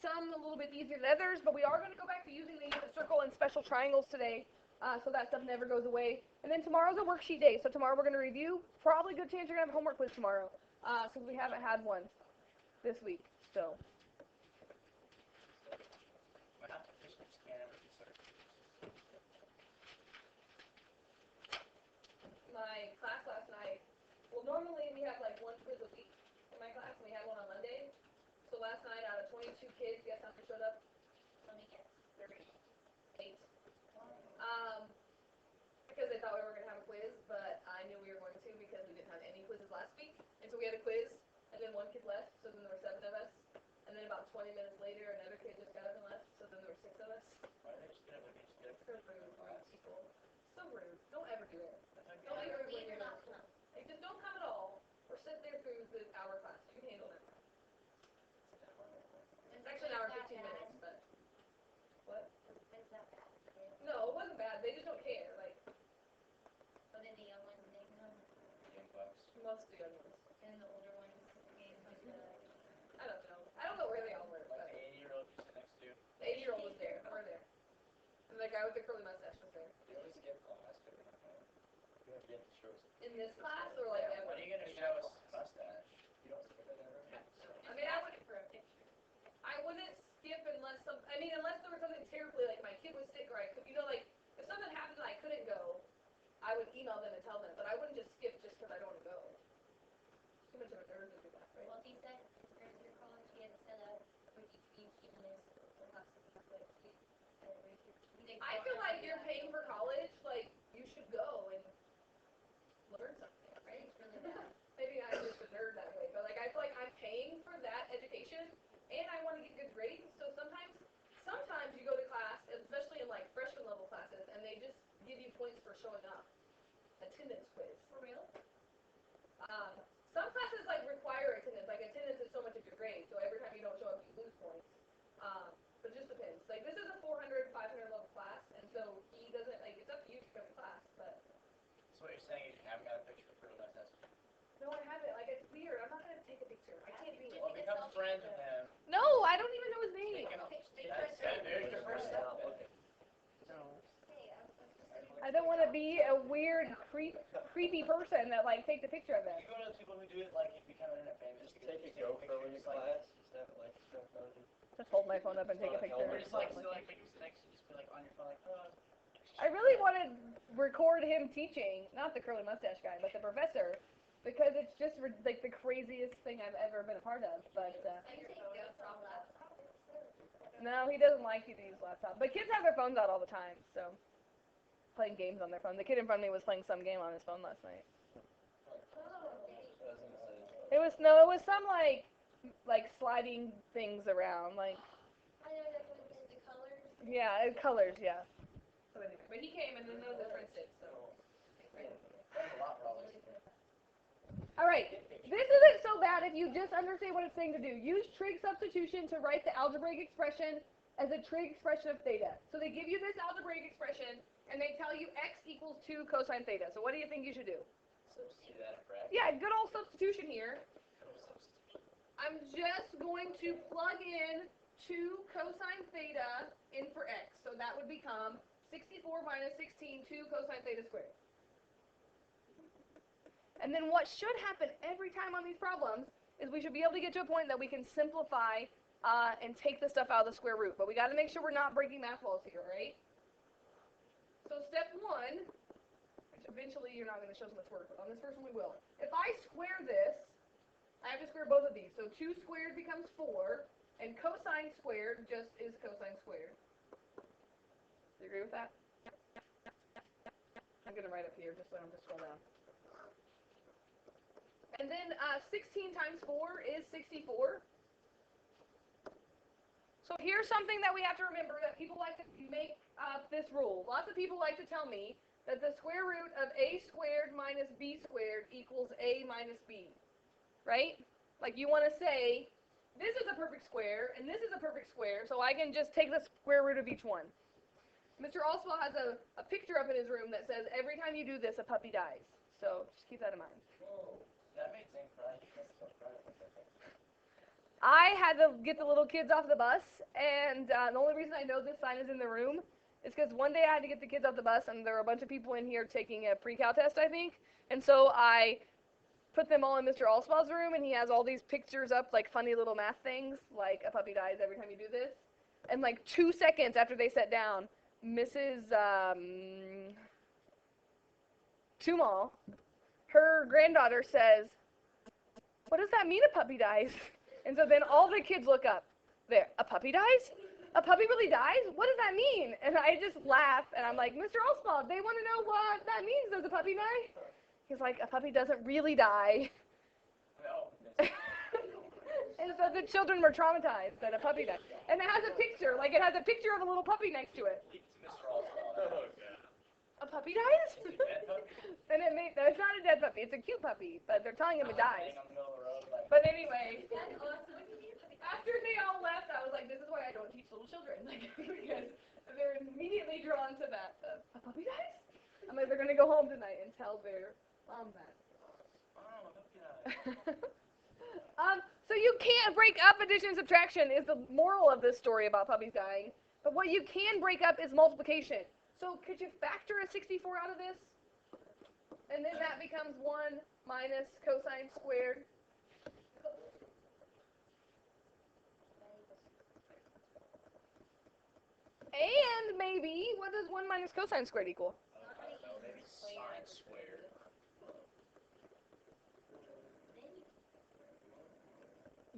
some a little bit easier than others, but we are going to go back to using the circle and special triangles today, so that stuff never goes away. And then tomorrow's a worksheet day, so tomorrow we're going to review. Probably good chance you're going to have a homework quiz tomorrow, since we haven't had one this week. So. My class last night, well, normally we have like one quiz a week in my class, and we had one on Monday. So last night, out of 22 kids, guess how many showed up? Let me guess. 38. Because they thought we were going to have a quiz, but I knew we were going to because we didn't have any quizzes last week. And so we had a quiz, and then one kid left, so then there were 7 of us. And then about 20 minutes later, another kid just got up and left, so then there were 6 of us. Why did they just get up and just get up? So rude, people. So rude. Don't ever do it. Don't ever when you're not come. Like, just don't come at all, or sit there through the hour class. You can handle it. It's actually an hour and 15 minutes, but. What? Is that bad? No, it wasn't bad. They just don't care. Like. But then the young ones, they come. Most of the young ones. And the older ones, I don't know. I don't know where they all were. But the 80-year-old you sit next to. The 80-year-old was there. We're there. And the guy with the curly mustache was there. You always skip class. In this class or like ever? When are you going to show us mustache? You don't skip it ever? I mean, I wouldn't skip unless unless there was something terribly, like my kid was sick or I could, like, if something happened and I couldn't go, I would email them and tell them, but I wouldn't just skip just because I don't want to go. Too much of a nerd to do that, right? Well, he said, for your college, he had set up for each this. I feel like you're paying for college, like, you should go and learn something, right? Really bad. Maybe I'm just a nerd that way, but like I feel like I'm paying for that education and I want to get good grades. So sometimes you go to class, especially in like freshman level classes, and they just give you points for showing up. Attendance quiz. For real? Some classes like require attendance. Like attendance is so much of your grade, so every time you don't show up you lose points. But it just depends. Like this is a 400, 500 level class, and so he doesn't like it's up to you to come to class, but. So what you're saying is you haven't got a picture for the test? No, I haven't. Like, it's weird. I'm not going to take a picture. I can't be. Well, become friends with him. No, I don't even know his name. There's your first step. I don't want to be a weird, creepy person that, like, takes a picture of them. You go to those people who do it, like, if you become internet famous. Just take a GoPro in your class. Just hold my phone up and take a picture. Just, like, sit like next to just be, like, on your phone, like, oh. I really want to record him teaching, not the curly mustache guy, but the professor, because it's just like the craziest thing I've ever been a part of. But no, he doesn't like you to use laptop. But kids have their phones out all the time, so playing games on their phone. The kid in front of me was playing some game on his phone last night. It was some like sliding things around, like. Yeah, colors, yeah. So anyway, but he came and then none of his friends did, so. Alright, this isn't so bad if you just understand what it's saying to do. Use trig substitution to write the algebraic expression as a trig expression of theta. So they give you this algebraic expression, and they tell you x equals 2 cosine theta. So what do you think you should do? Yeah, good old substitution here. I'm just going to plug in 2 cosine theta in for x. So that would become 64 minus 16, 2 cosine theta squared. And then what should happen every time on these problems is we should be able to get to a point that we can simplify and take the stuff out of the square root. But we got to make sure we're not breaking math laws here, right? So step 1, which eventually you're not going to show us much work, but on this first one we will. If I square this, I have to square both of these. So 2 squared becomes 4, and cosine squared just is cosine squared. Do you agree with that? I'm going to write up here just so I don't just scroll down. And then 16 times 4 is 64. So here's something that we have to remember that people like to make this rule. Lots of people like to tell me that the square root of a squared minus b squared equals a minus b. Right? Like you want to say, this is a perfect square, and this is a perfect square, so I can just take the square root of each one. Mr. Oswald has a picture up in his room that says, every time you do this, a puppy dies. So just keep that in mind. Whoa, that made sense, right? I had to get the little kids off the bus, and the only reason I know this sign is in the room is because one day I had to get the kids off the bus, and there were a bunch of people in here taking a pre-cal test, I think, and so I put them all in Mr. Allsmall's room, and he has all these pictures up, like funny little math things, like a puppy dies every time you do this, and like 2 seconds after they sat down, Mrs. Tumal, her granddaughter says, "What does that mean, a puppy dies?" And so then all the kids look up. There, a puppy dies? A puppy really dies? What does that mean? And I just laugh, and I'm like, Mr. Allsmall, they want to know what that means. Does a puppy die? He's like, a puppy doesn't really die. And so the children were traumatized that a puppy died. And it has a picture, like it has a picture of a little puppy next to it. A puppy dies? And it made, no, it's not a dead puppy. It's a cute puppy, but they're telling him it dies. But anyway, after they all left, I was like, this is why I don't teach little children. Like, because they're immediately drawn to that. A puppy dies? I'm like, they're going to go home tonight and tell their mom that. So you can't break up addition and subtraction is the moral of this story about puppies dying. But what you can break up is multiplication. So could you factor a 64 out of this? And then that becomes 1 minus cosine squared. And maybe, what does 1 minus cosine squared equal? Maybe sine squared.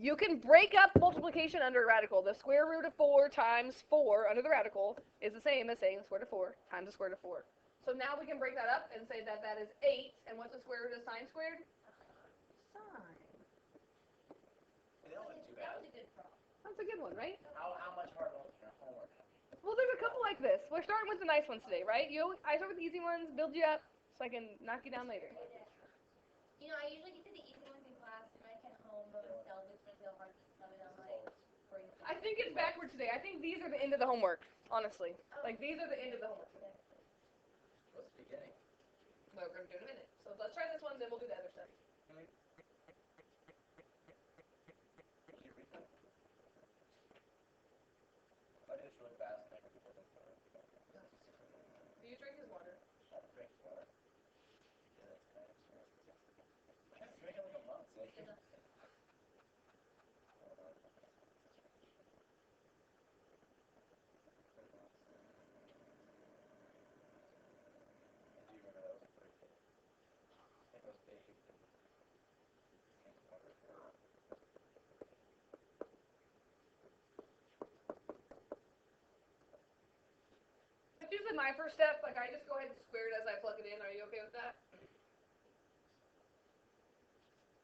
You can break up multiplication under a radical. The square root of 4 times 4 under the radical is the same as saying the square root of 4 times the square root of 4. So now we can break that up and say that that is 8. And what's the square root of sine squared? Sine. That wasn't too bad. That's a good one, right? How much harder was your homework? Well, there's a couple like this. We're starting with the nice ones today, right? I start with the easy ones, build you up, so I can knock you down later. You know, I usually get to the easy ones in class, and I get home, but myself, it's really hard to study on my brain. I think it's backwards today. I think these are the end of the homework, honestly. Like, these are the end of the homework. What's the beginning? Well, we're going to do it in a minute. So let's try this one, then we'll do the other stuff. I did really fast. Do you drink his water? I drink water. Yeah, that's kind of true. I haven't drank in like a month. So I do remember that was pretty cool. I think it was big. That's usually my first step. Like, I just go ahead and square it as I plug it in. Are you okay with that?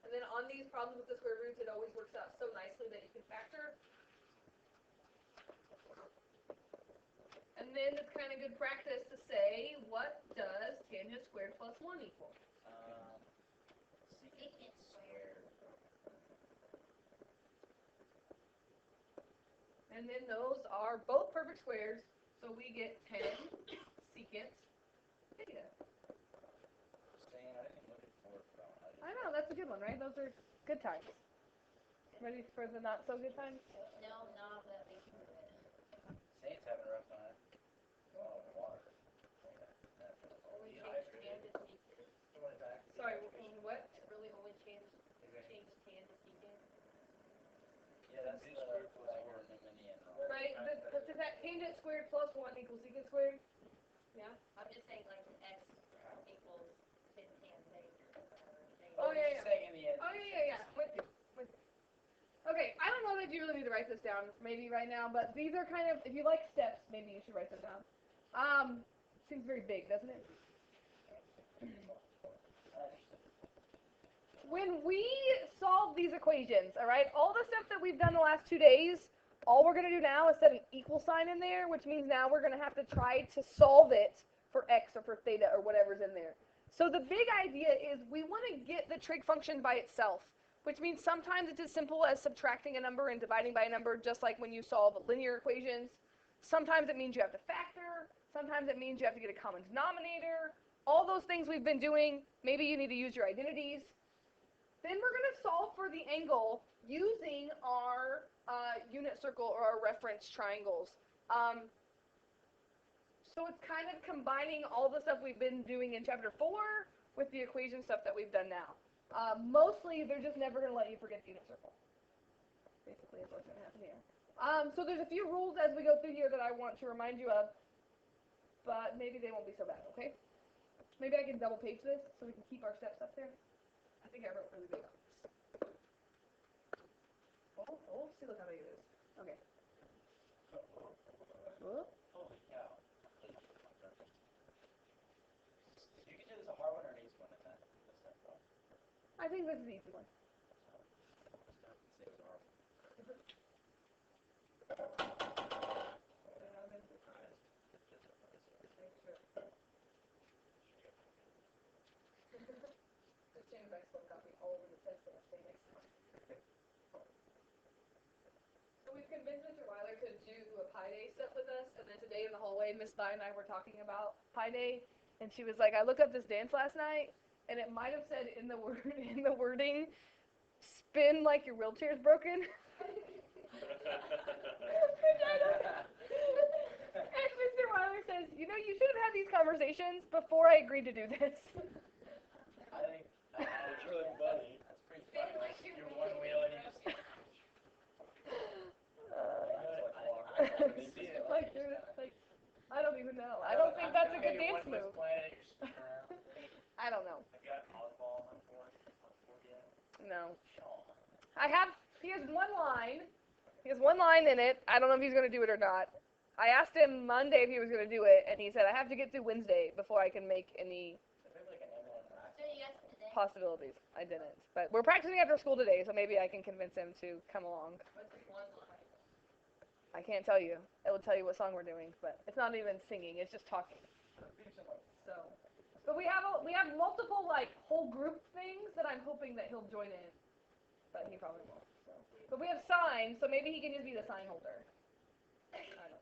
And then on these problems with the square roots, it always works out so nicely that you can factor. And then it's kind of good practice to say, what does tangent squared plus 1 equal? Secant squared. And then those are both perfect squares, so we get 10 secant theta. Saying I didn't look at four from. I know, that's a good one, right? Those are good times. Ready for the not so good times? No, not that big. Saints having a rough time. Oh, water. Only change tan to secant. Sorry, what? It really only changes tan to secant. Yeah, that's the square plus four in the mini and all. Right, but that tangent squared plus 1 equals secant squared? Yeah? I'm just saying, like, x equals tan theta. Oh, yeah, yeah. Saying in the end. Oh, yeah. With you. Okay, I don't know that you really need to write this down, maybe right now, but these are kind of, if you like steps, maybe you should write them down. Seems very big, doesn't it? When we solve these equations, all right, all the stuff that we've done the last 2 days, all we're going to do now is set an equal sign in there, which means now we're going to have to try to solve it for x or for theta or whatever's in there. So the big idea is we want to get the trig function by itself, which means sometimes it's as simple as subtracting a number and dividing by a number, just like when you solve linear equations. Sometimes it means you have to factor. Sometimes it means you have to get a common denominator. All those things we've been doing, maybe you need to use your identities. Then we're going to solve for the angle using our unit circle or our reference triangles. So it's kind of combining all the stuff we've been doing in chapter 4 with the equation stuff that we've done now. Mostly, they're just never going to let you forget the unit circle. Basically, is what's going to happen here. So there's a few rules as we go through here that I want to remind you of, but maybe they won't be so bad, okay? Maybe I can double page this so we can keep our steps up there. I think I wrote really big on this. Oh, see, look how big it is. Okay. Whoop. Holy cow. You can do this a hard one or an easy one in that. I think this is the easy one. So we've convinced Mr. Weiler to do a Pi Day step with us, and then today in the hallway, Miss Di and I were talking about Pi Day, and she was like, "I looked up this dance last night, and it might have said in the wording, spin like your wheelchair's broken." And Mr. Weiler says, "You know, you should have had these conversations before I agreed to do this." I think that's really funny. That's pretty funny. Like you're one wheel and you just like, I don't even know. I don't think that's a good dance move. I don't know. No. He has one line. He has one line in it. I don't know if he's going to do it or not. I asked him Monday if he was going to do it, and he said, I have to get through Wednesday before I can make any possibilities. I didn't. But we're practicing after school today, so maybe I can convince him to come along. I can't tell you. It will tell you what song we're doing, but it's not even singing. It's just talking. So, but we have multiple like whole group things that I'm hoping that he'll join in, but he probably won't. So. But we have signs, so maybe he can just be the sign holder. I don't know.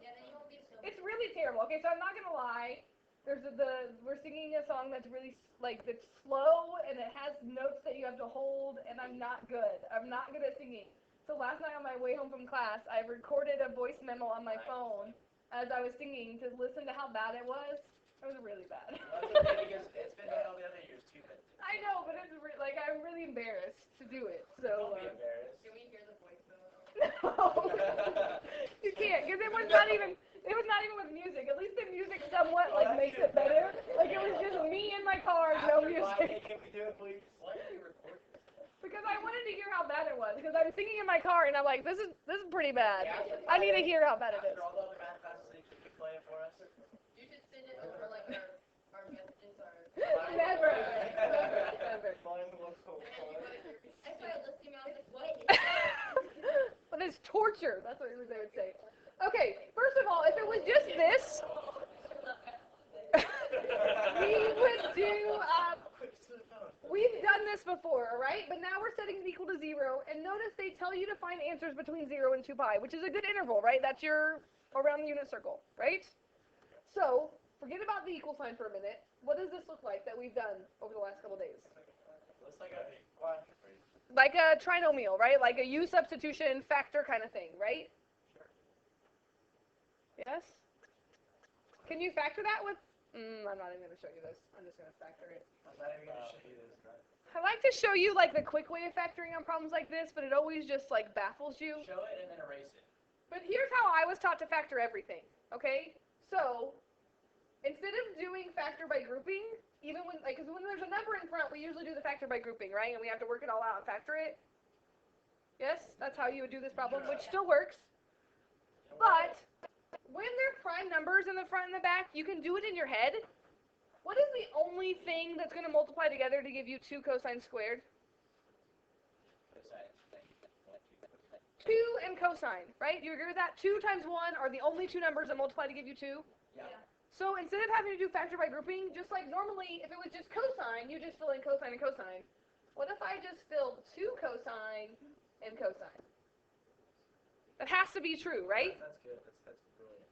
Yeah, then you won't be so. It's really terrible. Okay, so I'm not gonna lie. We're singing a song that's really that's slow and it has notes that you have to hold, and I'm not good. I'm not good at singing. So last night on my way home from class, I recorded a voice memo on my phone as I was singing to listen to how bad it was. It was really bad. Well, that's okay because it's been done all the other years too, but I know, but it's I'm really embarrassed to do it. So. don't be embarrassed. Can we hear the voice memo? No, you can't, because it was not even with music. At least the music somewhat makes it better. Like it was just me in my car, no music. Can we do it, please? Slightly record. Because I wanted to hear how bad it was. Because I'm singing in my car and I'm like, this is pretty bad. I need to hear how bad it is. After all the other math classes, you should play it for us. You should send it over like our messages or. Never. I started listening. I was like, what? But it's torture. That's what they would say. Okay, first of all, if it was just this, we would do. We've done this before, all right? But now we're setting it equal to 0, and notice they tell you to find answers between 0 and 2 pi, which is a good interval, right? That's your around the unit circle, right? So, forget about the equal sign for a minute. What does this look like that we've done over the last couple days? Looks like a quadrant. Like a trinomial, right? Like a U substitution factor kind of thing, right? Yes? Can you factor that with... I'm not even going to show you this. I'm just going to factor it. I'm not even going to show you this, right? I like to show you like the quick way of factoring on problems like this, but it always just like baffles you. Show it and then erase it. But here's how I was taught to factor everything, okay? So, instead of doing factor by grouping, even when, because when there's a number in front, we usually do the factor by grouping, right? And we have to work it all out and factor it. Yes, that's how you would do this problem, which still works. But when there are prime numbers in the front and the back, you can do it in your head. What is the only thing that's going to multiply together to give you 2 cosine squared? 2 and cosine, right? You agree with that? 2 times 1 are the only 2 numbers that multiply to give you 2. Yeah. So instead of having to do factor by grouping, just like normally, if it was just cosine, you just fill in cosine and cosine. What if I just filled 2 cosine and cosine? That has to be true, right? That's good. That's brilliant.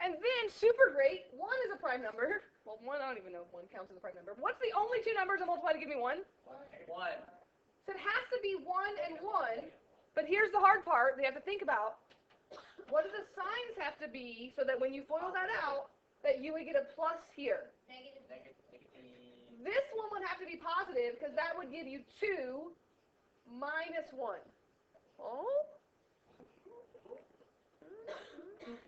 And then, super great, 1 is a prime number, well, 1, I don't even know if 1 counts as a prime number. What's the only two numbers that multiply to give me 1? 1. So it has to be 1 and 1, but here's the hard part they have to think about. What do the signs have to be so that when you FOIL that out, that you would get a plus here? Negative. This one would have to be positive because that would give you 2 minus 1. Oh?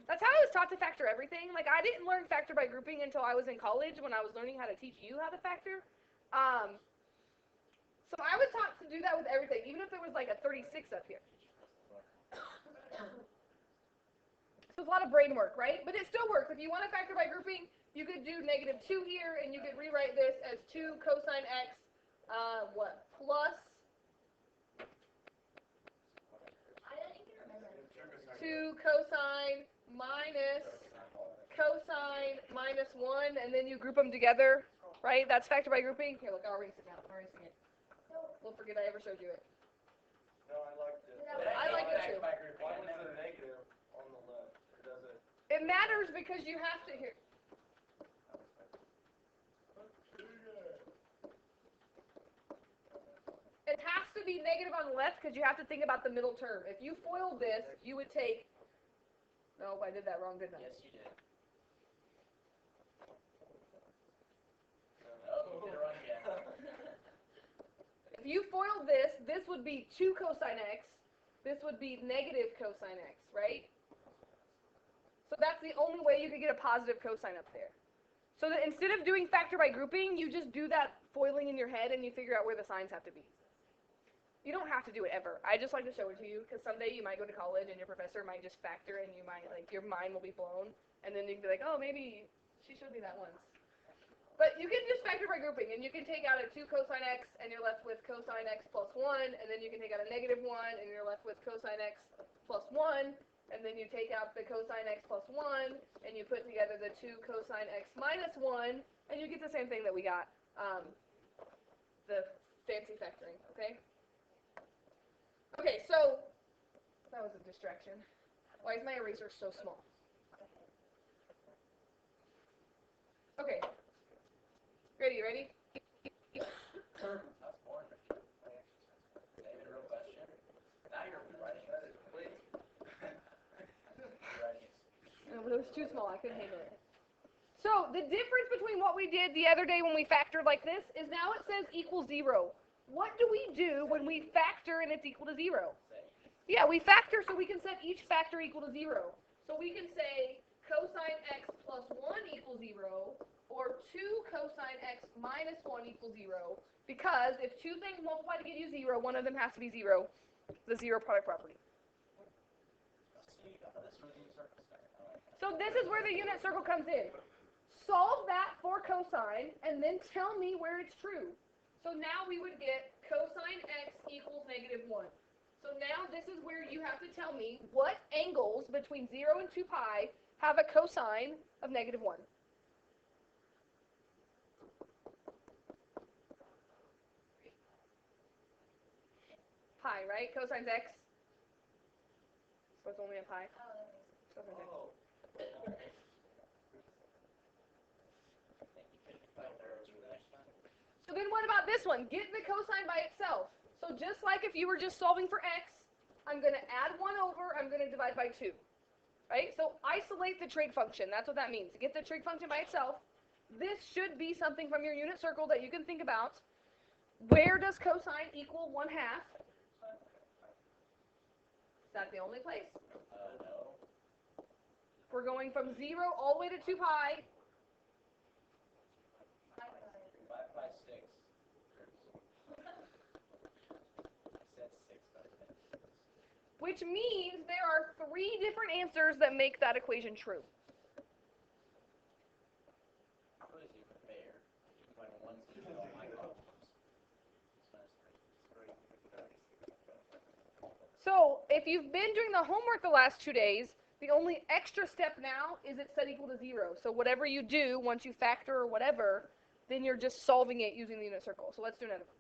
That's how I was taught to factor everything. Like, I didn't learn factor by grouping until I was in college when I was learning how to teach you how to factor. So I was taught to do that with everything, even if there was like a 36 up here. So it's a lot of brain work, right? But it still works. If you want to factor by grouping, you could do negative 2 here, and you could rewrite this as 2 cosine x, plus I don't even remember. 2 cosine minus cosine minus 1, and then you group them together, right? That's factor by grouping. Here, look, I'll erase it now. I'll erase it. Don't forget I ever showed you it. No, I liked it. I like it too. Why was the negative on the left? Or does it? It matters because you have to here. It has to be negative on the left because you have to think about the middle term. If you FOILed this, you would take. No, I did that wrong, didn't I? Yes, you did. Oh, you did it wrong again. If you FOILed this, this would be 2 cosine x. This would be negative cosine x, right? So that's the only way you could get a positive cosine up there. So that instead of doing factor by grouping, you just do that foiling in your head and you figure out where the signs have to be. You don't have to do it ever. I just like to show it to you because someday you might go to college and your professor might just factor and you might, like, your mind will be blown. And then you can be like, oh, maybe she showed me that once. But you can just factor by grouping, and you can take out a 2 cosine x, and you're left with cosine x plus 1, and then you can take out a negative 1, and you're left with cosine x plus 1, and then you take out the cosine x plus 1, and you put together the 2 cosine x minus 1, and you get the same thing that we got, the fancy factoring, okay? Okay, so that was a distraction. Why is my eraser so small? Okay. Ready? That's boring. David, real question. Now you're writing it, please. You're writing it. No, but it was too small. I couldn't handle it. So the difference between what we did the other day when we factored like this is now it says equals 0. What do we do when we factor and it's equal to 0? Yeah, we factor so we can set each factor equal to 0. So we can say cosine x plus 1 equals 0, or 2 cosine x minus 1 equals 0, because if two things multiply to give you 0, one of them has to be 0, the zero product property. So this is where the unit circle comes in. Solve that for cosine, and then tell me where it's true. So now we would get cosine x equals negative 1. So now this is where you have to tell me what angles between 0 and 2 pi have a cosine of negative 1. Pi, right? Cosine's x. So it's only a pi. Cosine's x. So then what about this one? Get the cosine by itself. So just like if you were just solving for x, I'm going to add 1 over, I'm going to divide by 2. Right? So isolate the trig function. That's what that means. Get the trig function by itself. This should be something from your unit circle that you can think about. Where does cosine equal 1/2? Is that the only place? No. We're going from 0 all the way to 2 pi. 5 by 6. Said 6 by 10. Which means there are 3 different answers that make that equation true. What is even fair? When one's equal to my problems. So if you've been doing the homework the last 2 days, the only extra step now is it's set equal to 0. So whatever you do, once you factor or whatever, then you're just solving it using the unit circle. So let's do another one.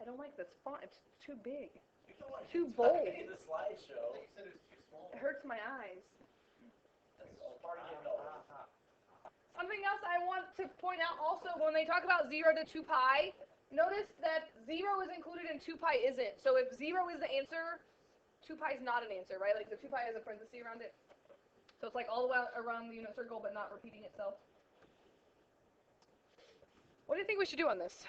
I don't like this font. It's too big. You don't want Too to bold. in the slideshow. You said it was too small. It hurts my eyes. That's all part of getting old. Something else I want to point out also, when they talk about 0 to 2 pi, notice that 0 is included and 2 pi isn't. So if 0 is the answer, 2 pi is not an answer, right? Like the 2 pi has a parenthesis around it. So it's like all the way around the unit circle but not repeating itself. What do you think we should do on this?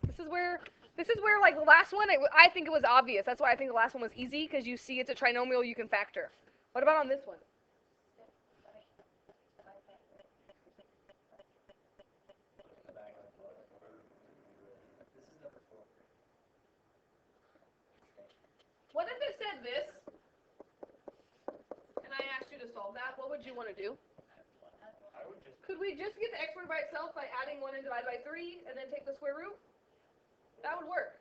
This is where like the last one, I think it was obvious. That's why I think the last one was easy, because you see it's a trinomial you can factor. What about on this one? What if it said this, and I asked you to solve that? What would you want to do? I would just. Could we just get the x squared by itself by adding 1 and divide by 3, and then take the square root? That would work.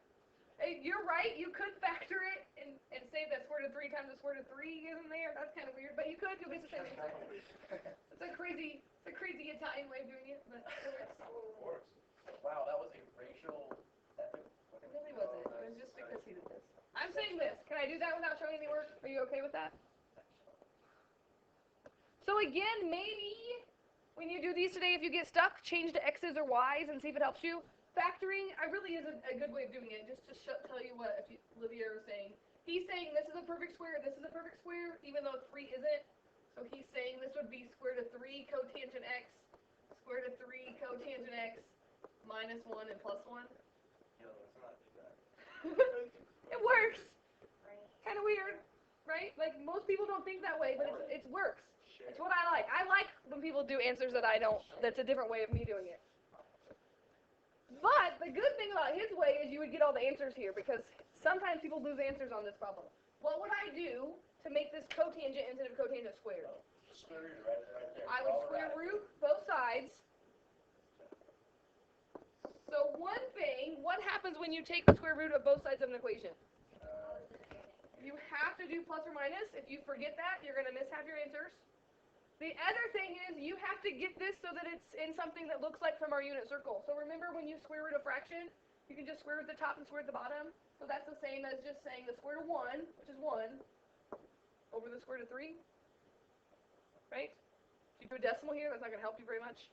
Hey, you're right, you could factor it and say that square root of 3 times the square root of 3 isn't there. That's kind of weird, but you could. You'll get the same answer. It's a crazy Italian way of doing it, but it works. Of course. Wow, that was a racial epic. It really wasn't. It was just because he did this. I'm saying this. Can I do that without showing any work? Are you okay with that? So again, maybe when you do these today, if you get stuck, change to x's or y's and see if it helps you. Factoring, really is a good way of doing it, just to tell you what Olivia was saying. He's saying this is a perfect square, this is a perfect square, even though 3 isn't. So he's saying this would be square root of 3 cotangent x, square root of 3 cotangent x, minus 1 and plus 1. Yo, let's not do that. It works. Kind of weird, right? Like most people don't think that way, but it works. It's what I like. I like when people do answers that I don't. That's a different way of me doing it. But the good thing about his way is you would get all the answers here, because sometimes people lose answers on this problem. What would I do to make this cotangent instead of cotangent squared? Square root right there. I would square root both sides. So one thing, what happens when you take the square root of both sides of an equation? You have to do plus or minus. If you forget that, you're going to miss half your answers. The other thing is you have to get this so that it's in something that looks like from our unit circle. So remember when you square root a fraction, you can just square root the top and square root the bottom. So that's the same as just saying the square root of 1, which is 1, over the square root of 3. Right? If you do a decimal here, that's not going to help you very much.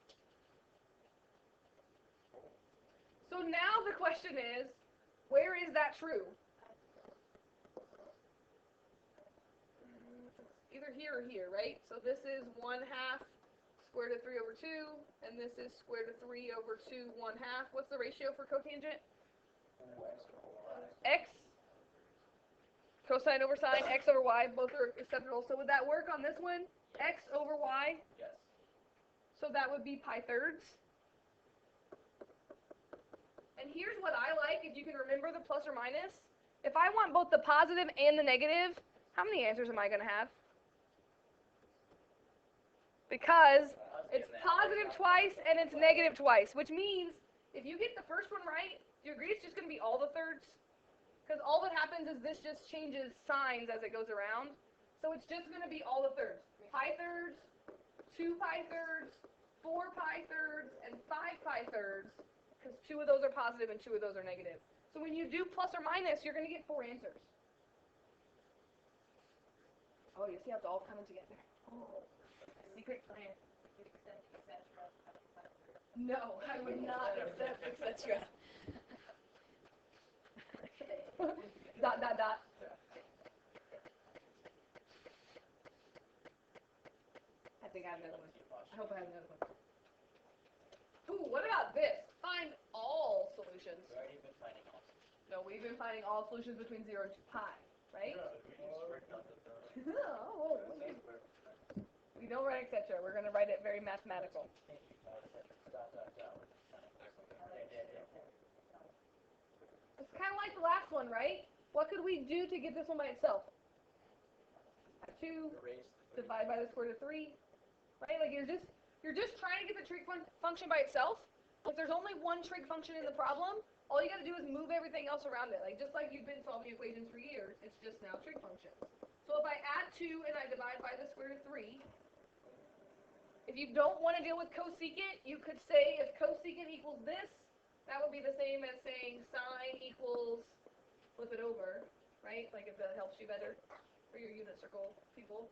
So now the question is, where is that true? Either here or here, right? So this is 1/2 square root of 3 over 2, and this is square root of 3 over 2 1/2. What's the ratio for cotangent? X. Cosine over sine, x over y, both are acceptable. So would that work on this one? X over y? Yes. So that would be pi thirds. And here's what I like, if you can remember the plus or minus. If I want both the positive and the negative, how many answers am I going to have? Because it's positive twice and it's negative twice, which means if you get the first one right, do you agree it's just going to be all the thirds? Because all that happens is this just changes signs as it goes around. So it's just going to be all the thirds. Pi thirds, 2 pi thirds, 4 pi thirds, and 5 pi thirds, because 2 of those are positive and 2 of those are negative. So when you do plus or minus, you're going to get 4 answers. Oh, you see how it's all coming together. Oh. Secret plan. No, I would not accept etc. Dot, dot, dot. I think I have another one. I hope I have another one. Ooh, what about this? Find all solutions. We've already been finding all. No, we've been finding all solutions between 0 and 2 pi, right? Oh, okay. We don't write etc. We're going to write it very mathematical. It's kind of like the last one, right? What could we do to get this one by itself? 2 divide by the square root of 3, right? Like you're just trying to get the trig function by itself. If there's only one trig function in the problem, all you got to do is move everything else around it. Like just like you've been solving equations for years, it's just now trig functions. So if I add 2 and I divide by the square root of 3, if you don't want to deal with cosecant, you could say if cosecant equals this, That would be the same as saying sine equals, flip it over, right? Like if that helps you better for your unit circle people.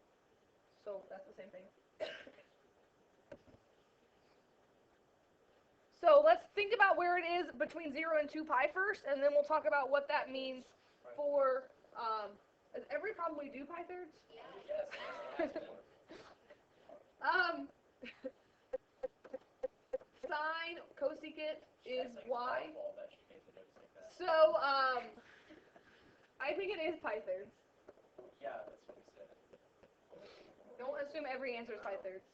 So that's the same thing. So let's think about where it is between 0 and 2 pi first, and then we'll talk about what that means for, is every problem we do pi thirds? Yes. Sine cosecant is That's like y. volleyball that you made the notes like that. So, I think it is pi thirds. Yeah, that's what we said. Don't assume every answer is pi thirds.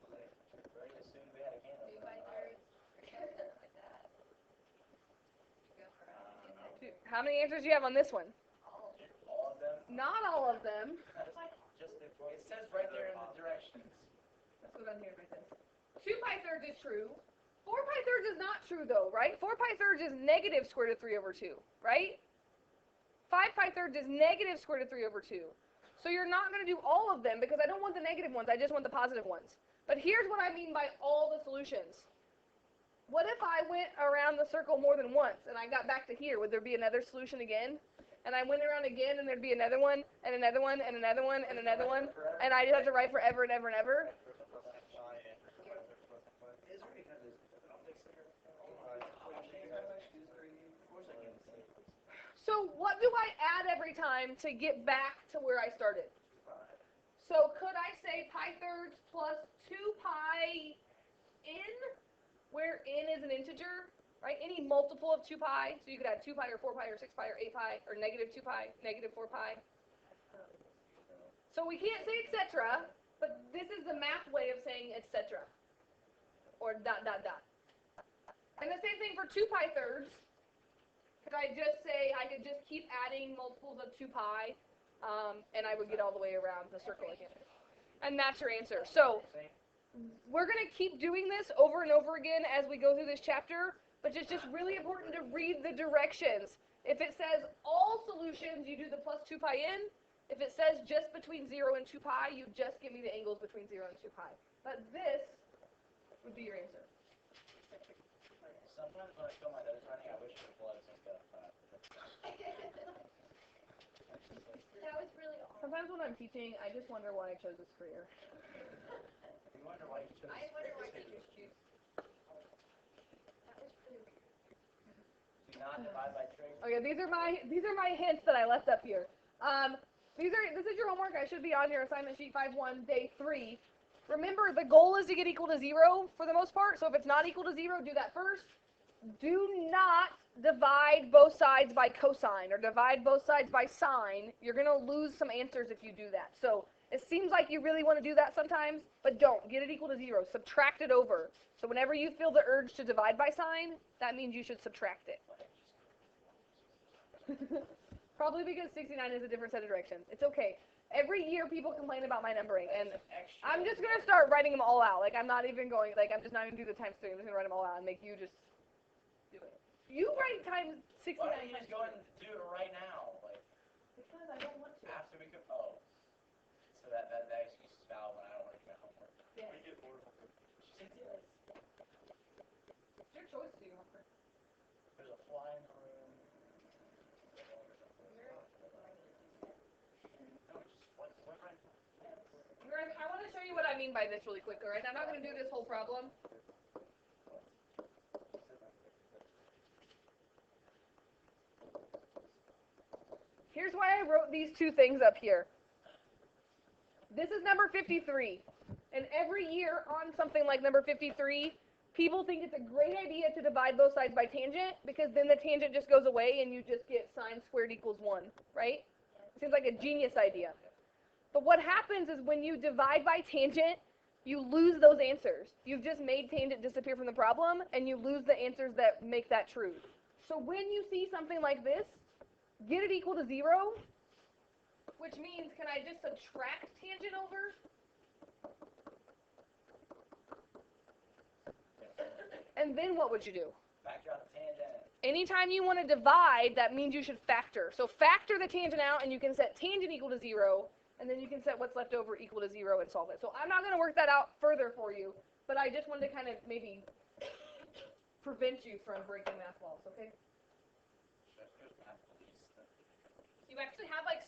We already assumed we had a can Do opener. by thirds. Like that. Go for it. How many answers do you have on this one? All of them? Not all of them. Just the, it says right there in the directions. Let's go down here and write this. 2 pi thirds is true. 4 pi thirds is not true though, right? 4 pi thirds is negative square root of 3 over 2, right? 5 pi thirds is negative square root of 3 over 2. So you're not going to do all of them because I don't want the negative ones, I just want the positive ones. But here's what I mean by all the solutions. What if I went around the circle more than once and I got back to here? Would there be another solution again? And I went around again and there'd be another one, and another one, and another one, and another one, and I just have to write forever and ever and ever? So what do I add every time to get back to where I started? So could I say pi thirds plus 2 pi n, where n is an integer, right? Any multiple of 2 pi, so you could add 2 pi or 4 pi or 6 pi or 8 pi or negative 2 pi, negative 4 pi. So we can't say etc., but this is the math way of saying etc. Or dot, dot, dot. And the same thing for 2 pi thirds. Could I just say, I could just keep adding multiples of 2 pi, and I would get all the way around the circle again. And that's your answer. So we're going to keep doing this over and over again as we go through this chapter, but it's just really important to read the directions. If it says all solutions, you do the plus 2 pi n. If it says just between 0 and 2 pi, you just give me the angles between 0 and 2 pi. But this would be your answer. Sometimes when I feel my nose running, I wish the blood was going to That was really awesome. Sometimes when I'm teaching, I just wonder why I chose this career. You wonder why you chose I wonder why this. teachers choose. That was really weird. Do not divide by trace. Okay, these are my hints that I left up here. This is your homework. I should be on your assignment sheet 5-1, day 3. Remember, the goal is to get equal to 0 for the most part. So if it's not equal to 0, do that first. Do not divide both sides by cosine or divide both sides by sine. You're going to lose some answers if you do that. So it seems like you really want to do that sometimes, but don't. Get it equal to 0. Subtract it over. So whenever you feel the urge to divide by sine, that means you should subtract it. Probably because 69 is a different set of directions. It's okay. Every year people complain about my numbering, and I'm just going to start writing them all out. Like, I'm not even going, like, I'm just not even going to do the times 3. I'm just going to write them all out and make you just do it. You write times 69 Why don't you times just go and do it right now? Like, because I don't want to. after we could, oh. So that excuse is valid when I don't want to do my homework. Yeah. We get bored of it. She did. It's your choice to do your homework. There's a fly in the room. No, just what right? I want to show you what I mean by this really quick, all right? I'm not going to do this whole problem. Here's why I wrote these two things up here. This is number 53. And every year on something like number 53, people think it's a great idea to divide both sides by tangent because then the tangent just goes away and you just get sine squared equals 1, right? Seems like a genius idea. But what happens is when you divide by tangent, you lose those answers. You've just made tangent disappear from the problem, and you lose the answers that make that true. So when you see something like this, get it equal to 0, which means can I just subtract tangent over? And then what would you do? Factor out the tangent. Anytime you want to divide, that means you should factor. So factor the tangent out, and you can set tangent equal to 0, and then you can set what's left over equal to 0 and solve it. So I'm not going to work that out further for you, but I just wanted to kind of maybe prevent you from breaking math laws, okay? There's math police that You actually have like